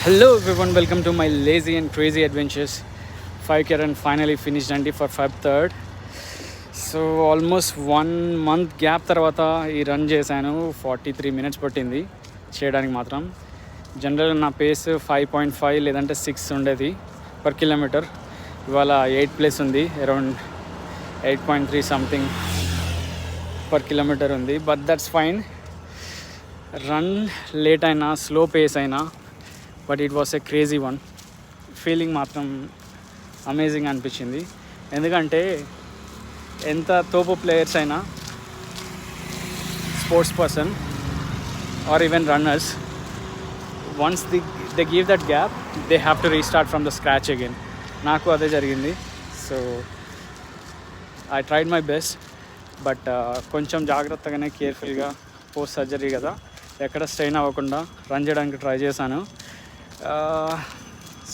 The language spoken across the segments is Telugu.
Hello everyone, welcome to my lazy and crazy adventures. 5K run finally finished అండి for Feb 3rd. So almost 1 month gap తర్వాత ఈ రన్ చేశాను. 43 minutes పట్టింది చేయడానికి మాత్రం. జనరల్ నా పేస్ 5.5 లేదంటే 6 ఉండేది పర్ కిలోమీటర్. ఇవాళ 8+ ఉంది, అరౌండ్ 8.3 సంథింగ్ పర్ కిలోమీటర్ ఉంది. But that's fine. Run late అయినా, స్లో పేస్ అయినా, but it was a crazy one. Feeling మాత్రం అమేజింగ్ అనిపించింది. ఎందుకంటే ఎంత తోపు ప్లేయర్స్ అయినా, sports person are even runners, once they give that gap they have to restart from the scratch again. నాకు అదే జరిగింది. So I tried my best, but కొంచెం జాగ్రత్తగానే, కేర్ఫుల్గా, పోస్ట్ సర్జరీ కదా, ఎక్కడ స్ట్రెయిన్ అవ్వకుండా రన్ చేయడానికి ట్రై చేశాను.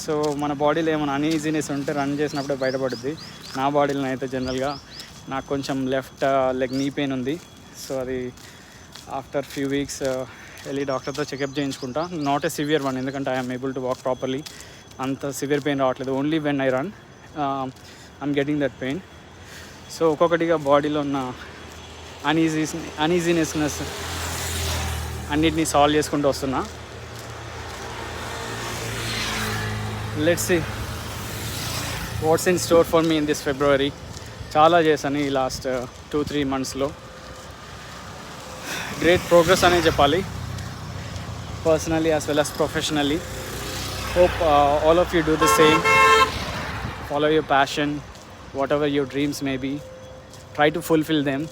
సో మన బాడీలో ఏమైనా అన్ఈజీనెస్ ఉంటే రన్ చేసినప్పుడే బయటపడుద్ది. నా బాడీలో అయితే జనరల్గా నాకు కొంచెం లెఫ్ట్ లెగ్ నీ పెయిన్ ఉంది. సో అది ఆఫ్టర్ ఫ్యూ వీక్స్ వెళ్ళి డాక్టర్తో చెకప్ చేయించుకుంటా. నాట్ ఏ సివియర్ వన్, ఎందుకంటే I'm able to walk properly. అంత సివియర్ పెయిన్ రావట్లేదు. Only when I run I'm getting that pain. So ఒక్కొక్కటిగా బాడీలో ఉన్న అన్ఈజీనెస్నెస్ అన్నిటినీ సాల్వ్ చేసుకుంటూ వస్తున్నా. Let's see what's in store for me in this February. చాలా చేశాను ఈ లాస్ట్ 2-3 monthsలో. గ్రేట్ ప్రోగ్రెస్ అనే చెప్పాలి, personally as well as professionally. Hope all of you do the same. Follow your passion, whatever your dreams may be, try to fulfil them.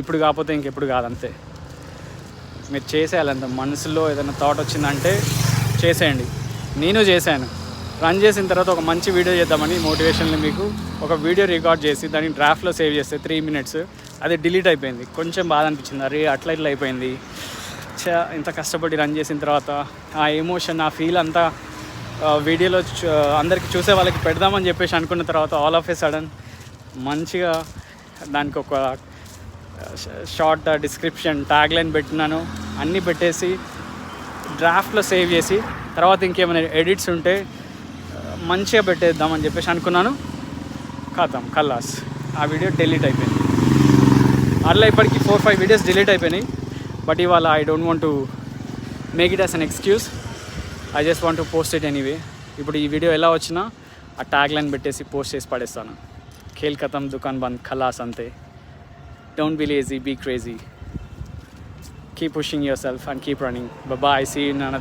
ఇప్పుడు కాకపోతే ఇంకెప్పుడు కాదంతే. మీరు చేసేయాలంత. మనసులో ఏదైనా థాట్ వచ్చిందంటే చేసేయండి. నేను చేశాను. రన్ చేసిన తర్వాత ఒక మంచి వీడియో చేద్దామని మోటివేషన్లో మీకు ఒక వీడియో రికార్డ్ చేసి దాన్ని డ్రాఫ్ట్లో సేవ్ చేస్తే 3 minutes అది డిలీట్ అయిపోయింది. కొంచెం బాధ అనిపించింది. అరే అట్లా ఇట్లా అయిపోయింది, ఇంత కష్టపడి రన్ చేసిన తర్వాత ఆ ఎమోషన్, ఆ ఫీల్ అంతా వీడియోలో అందరికి చూసే వాళ్ళకి పెడదామని చెప్పేసి అనుకున్న తర్వాత ఆల్ ఆఫ్ ఏ సడన్ మంచిగా దానికి ఒక షార్ట్ డిస్క్రిప్షన్, ట్యాగ్ లైన్ పెట్టినాను. అన్నీ పెట్టేసి డ్రాఫ్ట్లో సేవ్ చేసి తర్వాత ఇంకేమైనా ఎడిట్స్ ఉంటే మంచిగా పెట్టేద్దామని చెప్పేసి అనుకున్నాను. ఖతం, ఖల్లాస్. ఆ వీడియో డిలీట్ అయిపోయింది. అట్లా ఇప్పటికి 4-5 వీడియోస్ డిలీట్ అయిపోయినాయి. బట్ ఇవాళ I don't want to make it as an excuse. I just want to post it anyway. ఇప్పుడు ఈ వీడియో ఎలా వచ్చినా ఆ ట్యాగ్ లైన్ పెట్టేసి పోస్ట్ చేసి పడేస్తాను. ఖేల్ ఖతం, దుకాన్ బంద్, ఖల్లాస్, అంతే. Don't be lazy, be crazy. Keep pushing yourself and keep running. Bye-bye. See you in another